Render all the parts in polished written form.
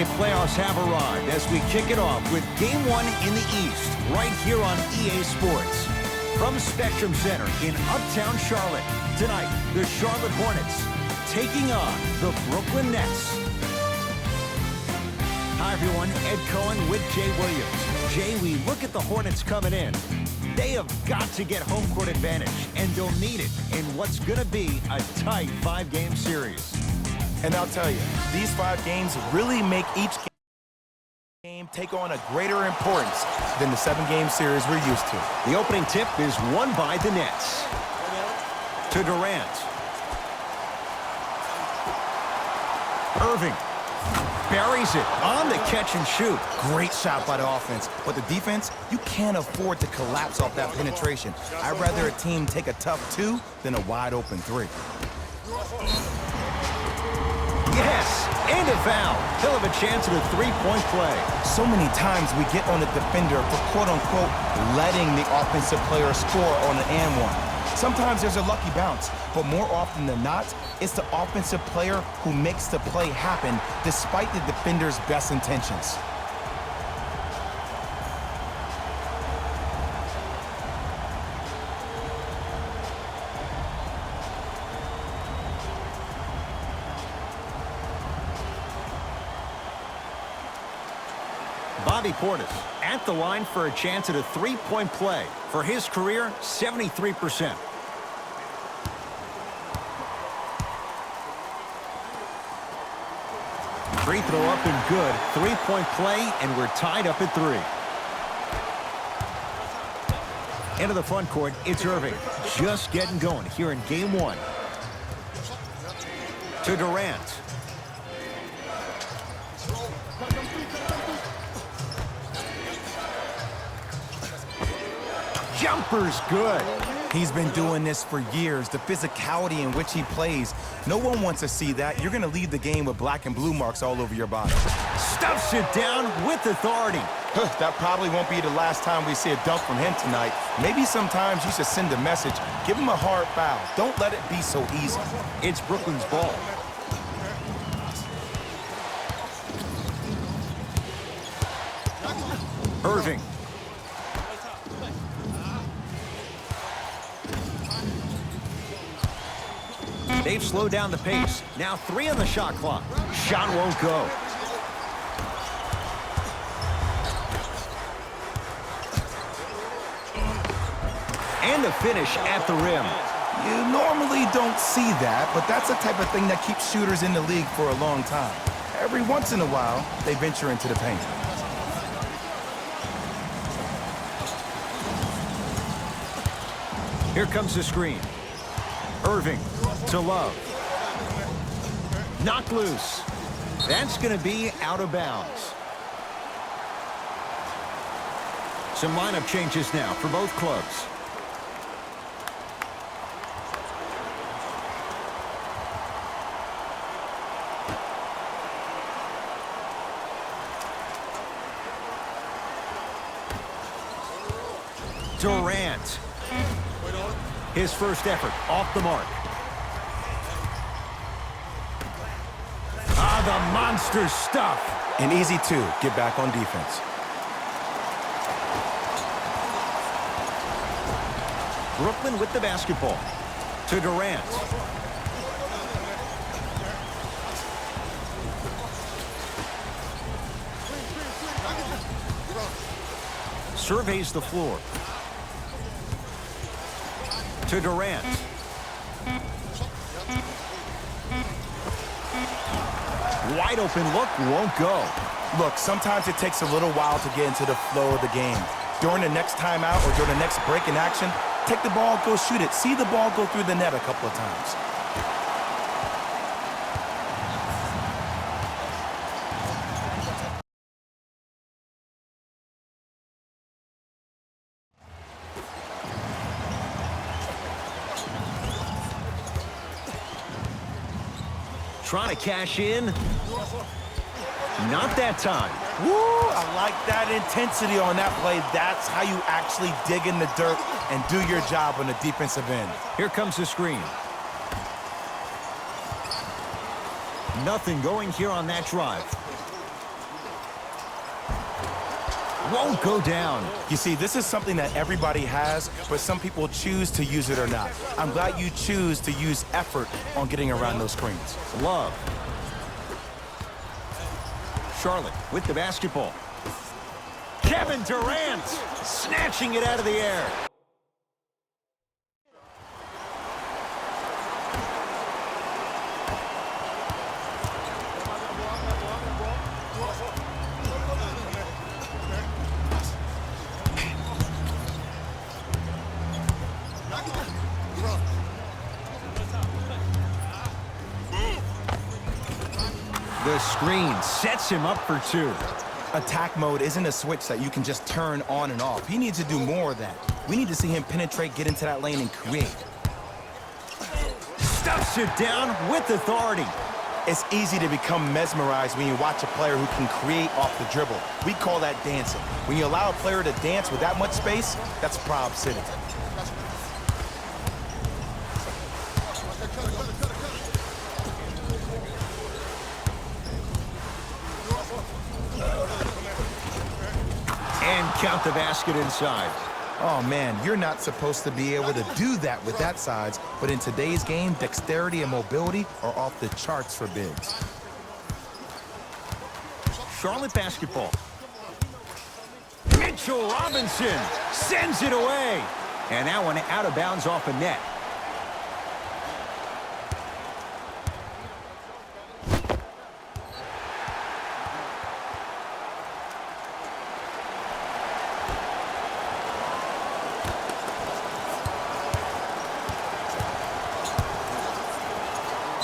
NBA playoffs have arrived as we kick it off with Game 1 in the East, right here on EA Sports. From Spectrum Center in Uptown Charlotte, tonight, the Charlotte Hornets taking on the Brooklyn Nets. Hi, everyone. Ed Cohen with Jay Williams. Jay, we look at the Hornets coming in. They have got to get home court advantage, and they'll need it in what's going to be a tight 5-game series. And I'll tell you, these 5 games really make each game take on a greater importance than the 7-game series we're used to. The opening tip is won by the Nets. To Durant. Irving buries it on the catch and shoot. Great shot by the offense, but the defense, you can't afford to collapse off that penetration. I'd rather a team take a tough 2 than a wide open 3. Yes, and a foul. He'll have a chance at a 3-point play. So many times we get on the defender for quote-unquote letting the offensive player score on an and one. Sometimes there's a lucky bounce, but more often than not, it's the offensive player who makes the play happen despite the defender's best intentions. Bobby Portis at the line for a chance at a 3-point play. For his career, 73%. Free throw up and good. 3-point play, and we're tied up at 3. Into the front court, it's Irving. Just getting going here in Game 1. To Durant. Jumper's good. He's been doing this for years. The physicality in which he plays, no one wants to see that. You're going to leave the game with black and blue marks all over your body. Stuffs it down with authority. That probably won't be the last time we see a dunk from him tonight. Maybe sometimes you should send a message. Give him a hard foul. Don't let it be so easy. It's Brooklyn's ball. Irving. They've slowed down the pace. Now 3 on the shot clock. Shot won't go. And a finish at the rim. You normally don't see that, but that's the type of thing that keeps shooters in the league for a long time. Every once in a while, they venture into the paint. Here comes the screen. Irving to Love. Knocked loose. That's going to be out of bounds. Some lineup changes now for both clubs. Durant. His first effort off the mark. The monster stuff. An easy 2. Get back on defense. Brooklyn with the basketball. To Durant. Surveys the floor. To Durant. Wide open look, won't go. Look, sometimes it takes a little while to get into the flow of the game. During the next timeout or during the next break in action, take the ball, go shoot it. See the ball go through the net a couple of times. Trying to cash in. Not that time. Woo, I like that intensity on that play. That's how you actually dig in the dirt and do your job on the defensive end. Here comes the screen. Nothing going here on that drive. won't go down. You see, this is something that everybody has, but some people choose to use it or not. I'm glad you choose to use effort on getting around those screens. Love. Charlotte with the basketball. Kevin Durant snatching it out of the air. The screen sets him up for two. Attack mode isn't a switch that you can just turn on and off. He needs to do more of that. We need to see him penetrate, get into that lane, and create. Stuffs it down with authority. It's easy to become mesmerized when you watch a player who can create off the dribble. We call that dancing. When you allow a player to dance with that much space, that's Prob City. And count the basket inside. Oh, man, you're not supposed to be able to do that with that size, but in today's game, dexterity and mobility are off the charts for bigs. Charlotte basketball. Mitchell Robinson sends it away. And that one out of bounds off a net.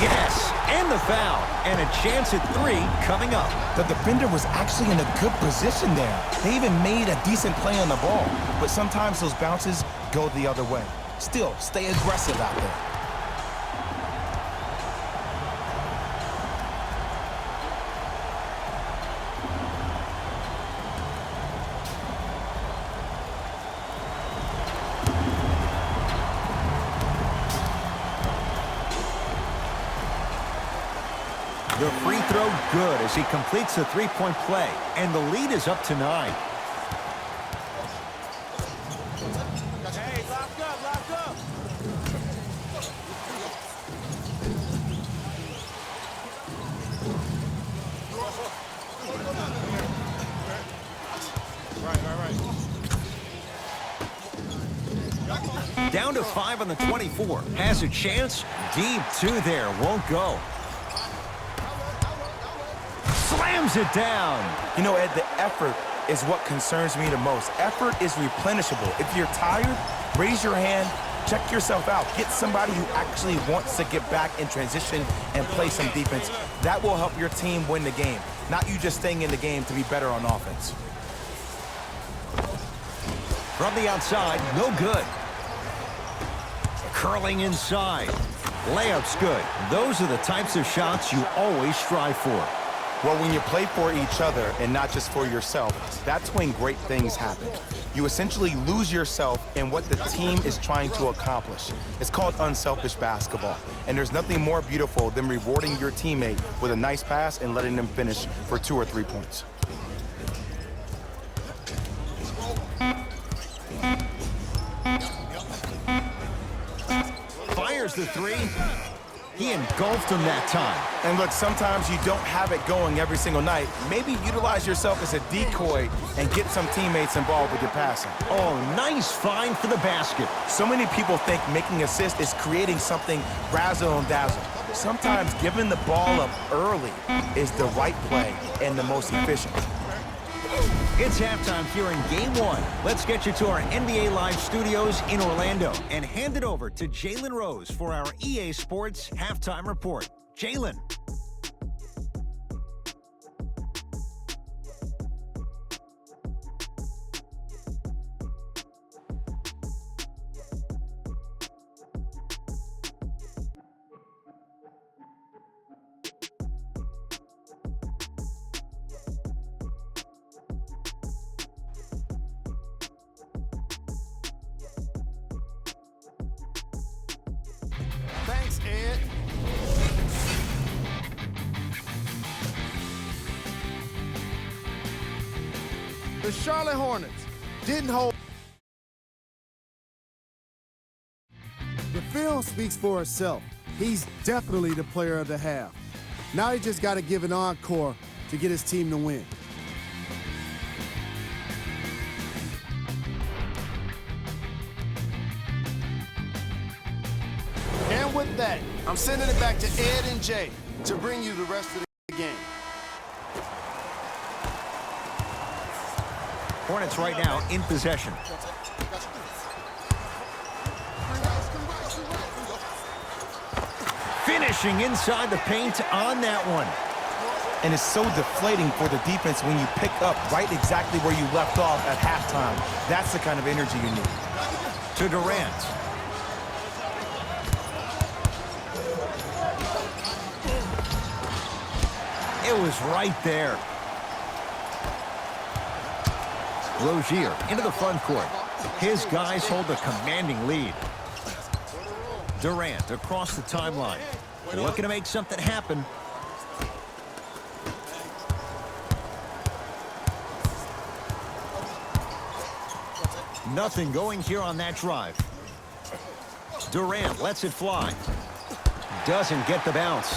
Yes, and the foul. And a chance at three coming up. The defender was actually in a good position there. They even made a decent play on the ball, but sometimes those bounces go the other way. Still, stay aggressive out there. The free throw good as he completes the three-point play, and the lead is up to 9. Hey, lock up, lock up. Right. Down to 5 on the 24. Has a chance. Deep two there. Won't go. Slams it down. You know, Ed, the effort is what concerns me the most. Effort is replenishable. If you're tired, raise your hand, check yourself out. Get somebody who actually wants to get back in transition and play some defense. That will help your team win the game, not you just staying in the game to be better on offense. From the outside, no good. Curling inside. Layup's good. Those are the types of shots you always strive for. Well, when you play for each other and not just for yourself, that's when great things happen. You essentially lose yourself in what the team is trying to accomplish. It's called unselfish basketball, and there's nothing more beautiful than rewarding your teammate with a nice pass and letting them finish for 2 or 3 points. Fires the three. He engulfed him that time. And look, sometimes you don't have it going every single night. Maybe utilize yourself as a decoy and get some teammates involved with your passing. Oh, nice find for the basket. So many people think making assists is creating something razzle and dazzle. Sometimes giving the ball up early is the right play and the most efficient. It's halftime here in Game 1. Let's get you to our NBA Live studios in Orlando and hand it over to Jalen Rose for our EA Sports Halftime Report. Jalen. Thanks, Ed. The Charlotte Hornets didn't hold. The film speaks for itself. He's definitely the player of the half. Now he just got to give an encore to get his team to win. And with that, I'm sending it back to Ed and Jay to bring you the rest of the game. Hornets right now in possession. Finishing inside the paint on that one. And it's so deflating for the defense when you pick up right exactly where you left off at halftime. That's the kind of energy you need. To Durant. It was right there. Rozier into the front court. His guys hold a commanding lead. Durant across the timeline. Looking to make something happen. Nothing going here on that drive. Durant lets it fly. Doesn't get the bounce.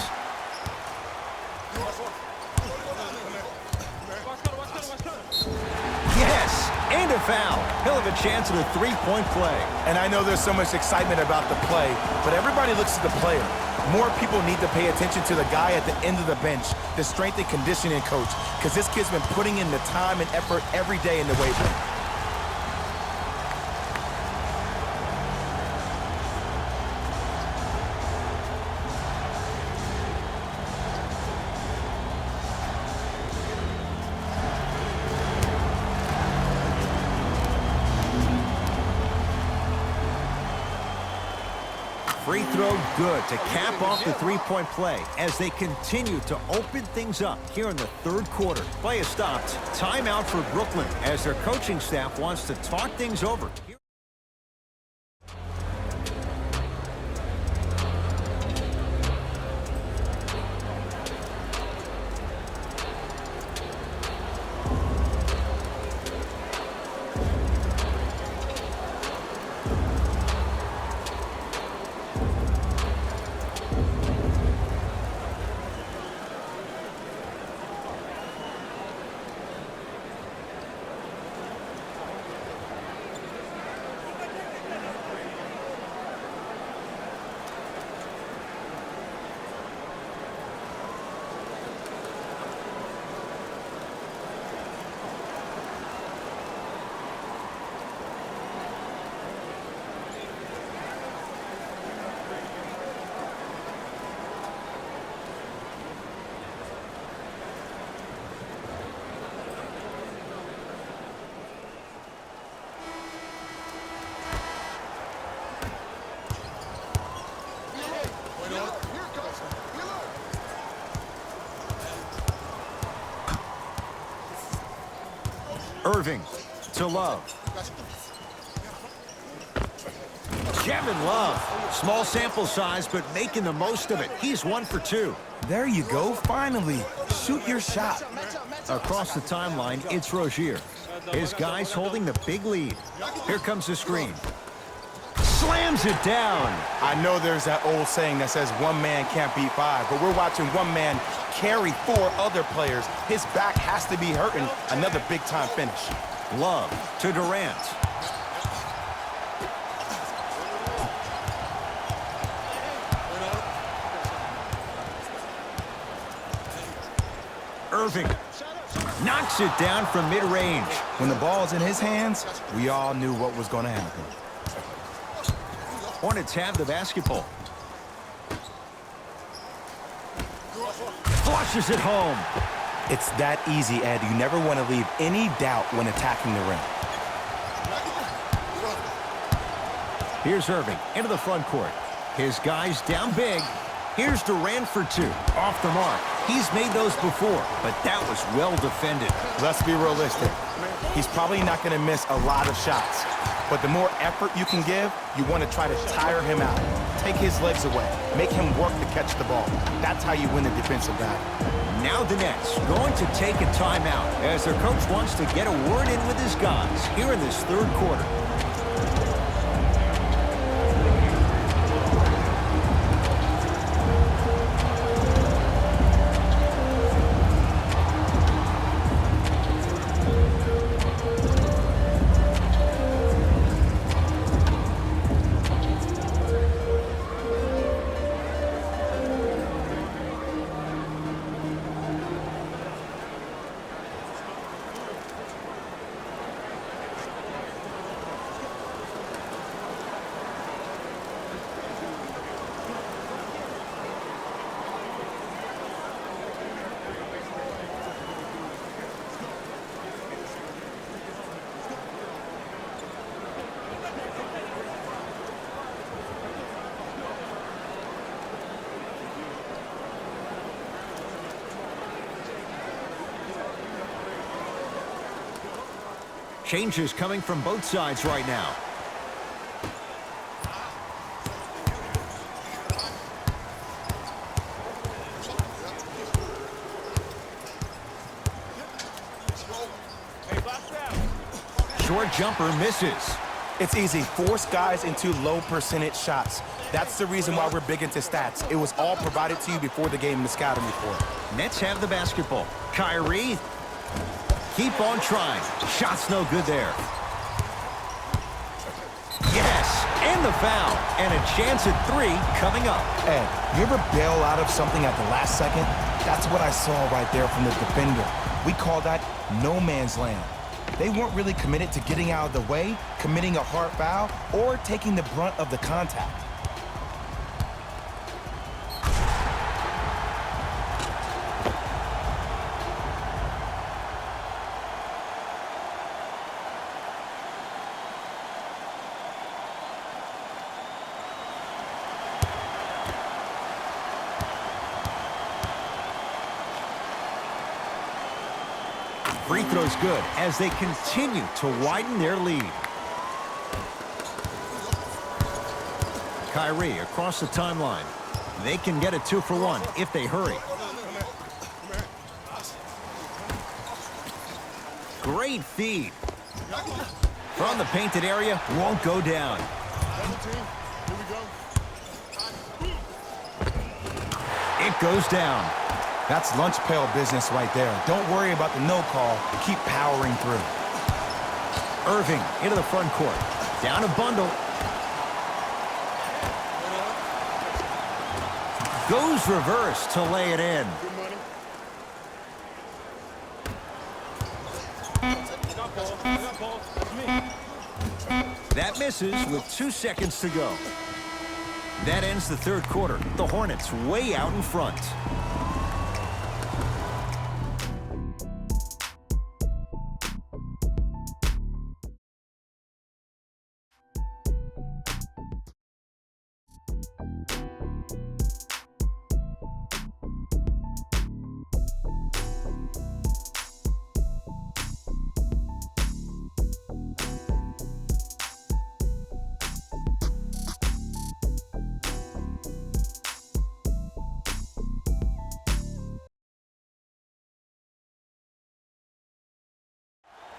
Yes, and a foul. He'll have a chance at a three-point play. And I know there's so much excitement about the play, but everybody looks at the player. More people need to pay attention to the guy at the end of the bench, the strength and conditioning coach, because this kid's been putting in the time and effort every day in the weight room. Free throw good to cap off the three-point play as they continue to open things up here in the third quarter. Play is stopped. Timeout for Brooklyn as their coaching staff wants to talk things over. Irving to Love. Kevin Love. Small sample size, but making the most of it. He's 1 for 2. There you go, finally. Shoot your shot. Across the timeline, it's Rozier. His guys holding the big lead. Here comes the screen. Slams it down. I know there's that old saying that says one man can't beat five, but we're watching one man carry 4 other players. His back has to be hurting. Another big-time finish. Love to Durant. Irving knocks it down from mid-range. When the ball's in his hands, we all knew what was going to happen. Hornets have the basketball. Flushes it home. It's that easy, Ed. You never want to leave any doubt when attacking the rim. Here's Irving into the front court. His guys down big. Here's Durant for 2. Off the mark. He's made those before, but that was well defended. Let's be realistic. He's probably not going to miss a lot of shots. But the more effort you can give, you want to try to tire him out. Take his legs away. Make him work to catch the ball. That's how you win the defensive battle. Now the Nets going to take a timeout as their coach wants to get a word in with his guys here in this third quarter. Changes coming from both sides right now. Short jumper misses. It's easy. Force guys into low percentage shots. That's the reason why we're big into stats. It was all provided to you before the game in the scouting report. Nets have the basketball. Kyrie. Keep on trying. Shot's no good there. Yes, and the foul. And a chance at three coming up. Ed, you ever bail out of something at the last second? That's what I saw right there from the defender. We call that no man's land. They weren't really committed to getting out of the way, committing a hard foul, or taking the brunt of the contact. Free throw's good as they continue to widen their lead. Kyrie across the timeline. They can get a 2-for-1 if they hurry. Great feed. From the painted area, won't go down. It goes down. That's lunch pail business right there. Don't worry about the no call. Keep powering through. Irving into the front court. Down a bundle. Goes reverse to lay it in. That misses with 2 seconds to go. That ends the third quarter. The Hornets way out in front.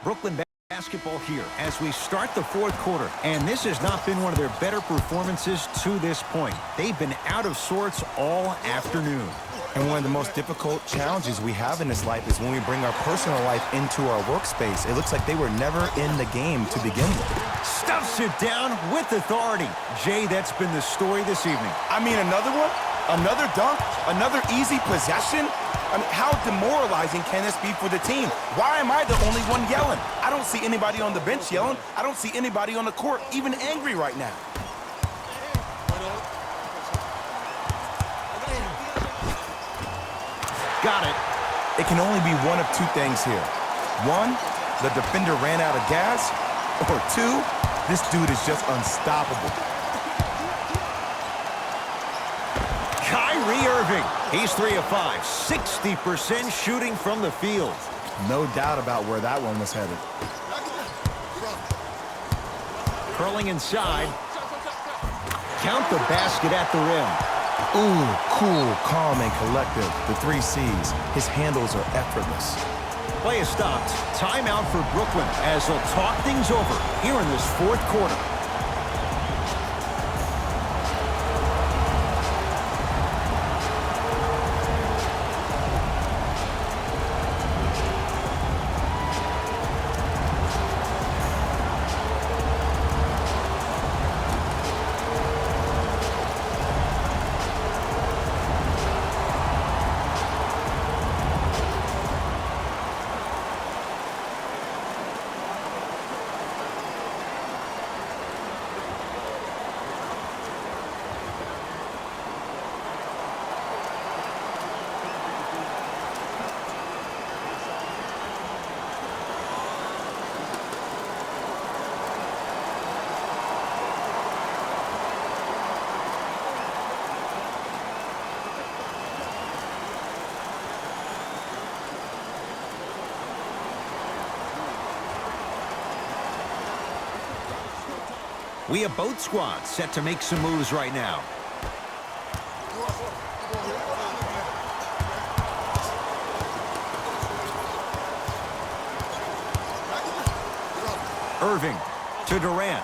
Brooklyn basketball here as we start the fourth quarter. And this has not been one of their better performances to this point. They've been out of sorts all afternoon. And one of the most difficult challenges we have in this life is when we bring our personal life into our workspace. It looks like they were never in the game to begin with. Stuffs it down with authority. Jay, that's been the story this evening. I mean, another one? Another dunk? Another easy possession? I mean, how demoralizing can this be for the team? Why am I the only one yelling? I don't see anybody on the bench yelling. I don't see anybody on the court even angry right now. Got it. It can only be one of two things here. One, the defender ran out of gas. Or two, this dude is just unstoppable. Kyrie Irving. He's 3 of 5. 60% shooting from the field. No doubt about where that one was headed. Curling inside. Count the basket at the rim. Ooh, cool, calm, and collective. The 3 C's. His handles are effortless. Play is stopped. Timeout for Brooklyn as they'll talk things over here in this fourth quarter. We have both squads set to make some moves right now. Irving to Durant.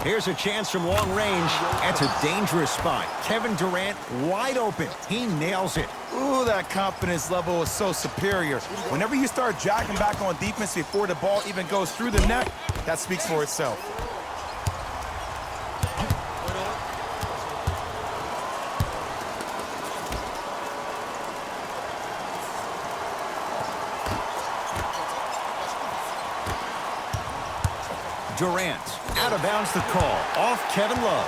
Here's a chance from long range. That's a dangerous spot. Kevin Durant wide open. He nails it. Ooh, that confidence level is so superior. Whenever you start jacking back on defense before the ball even goes through the net, that speaks for itself. Durant, out of bounds the call, off Kevin Love.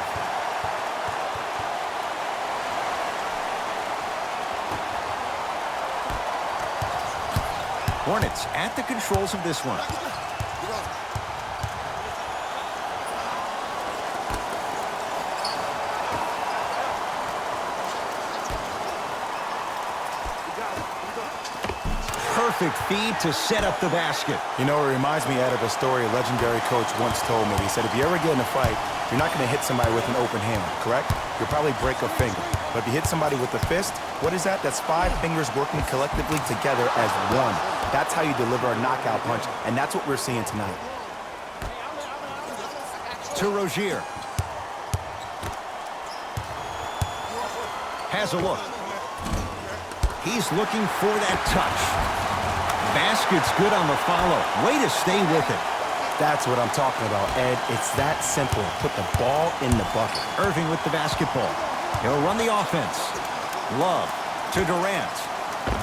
Hornets at the controls of this one. Perfect feed to set up the basket. You know, it reminds me out of a story a legendary coach once told me. He said, if you ever get in a fight, you're not going to hit somebody with an open hand, correct? You'll probably break a finger. But if you hit somebody with a fist, what is that? That's 5 fingers working collectively together as one. That's how you deliver a knockout punch, and that's what we're seeing tonight. To Rozier. Has a look. He's looking for that touch. Basket's good on the follow. Way to stay with it. That's what I'm talking about, Ed. It's that simple. Put the ball in the bucket. Irving with the basketball. He'll run the offense. Love to Durant.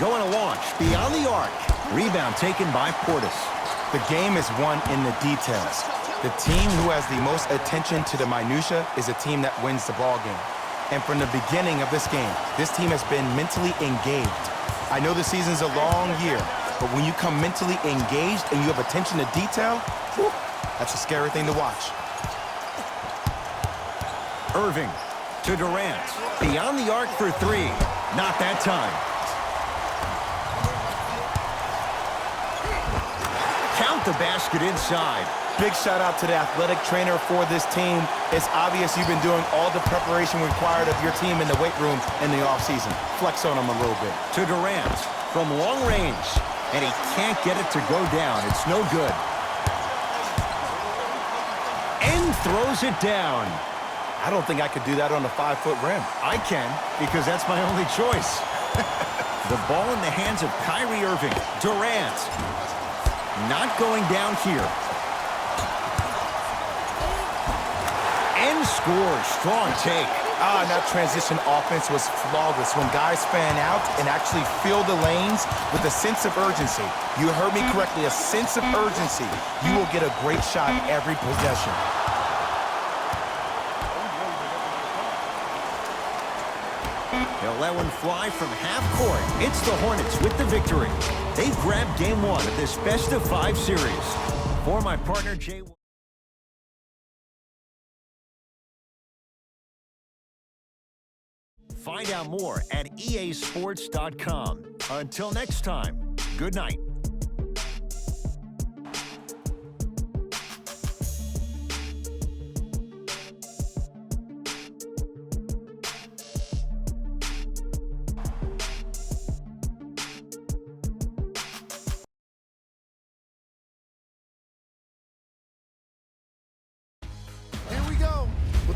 Going to launch beyond the arc. Rebound taken by Portis. The game is won in the details. The team who has the most attention to the minutia is a team that wins the ball game. And from the beginning of this game, this team has been mentally engaged. I know the season's a long year, but when you come mentally engaged and you have attention to detail, whew, that's a scary thing to watch. Irving to Durant. Beyond the arc for 3. Not that time. Count the basket inside. Big shout out to the athletic trainer for this team. It's obvious you've been doing all the preparation required of your team in the weight room in the offseason. Flex on them a little bit. To Durant from long range. And he can't get it to go down. It's no good. And throws it down. I don't think I could do that on a 5-foot rim. I can, because that's my only choice. The ball in the hands of Kyrie Irving. Durant. Not going down here. And scores. Strong take. That transition offense was flawless when guys fan out and actually fill the lanes with a sense of urgency. You heard me correctly, a sense of urgency. You will get a great shot every possession. He'll let one fly from half court. It's the Hornets with the victory. They've grabbed game 1 of this best-of-5 series. For my partner, Jay. Find out more at easports.com. Until next time, good night.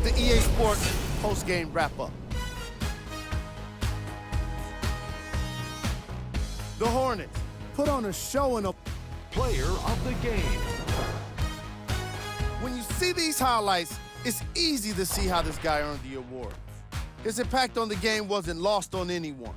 with the EA Sports post-game wrap-up. The Hornets Put on a show in a Player of the game. When you see these highlights, it's easy to see how this guy earned the award. His impact on the game wasn't lost on anyone.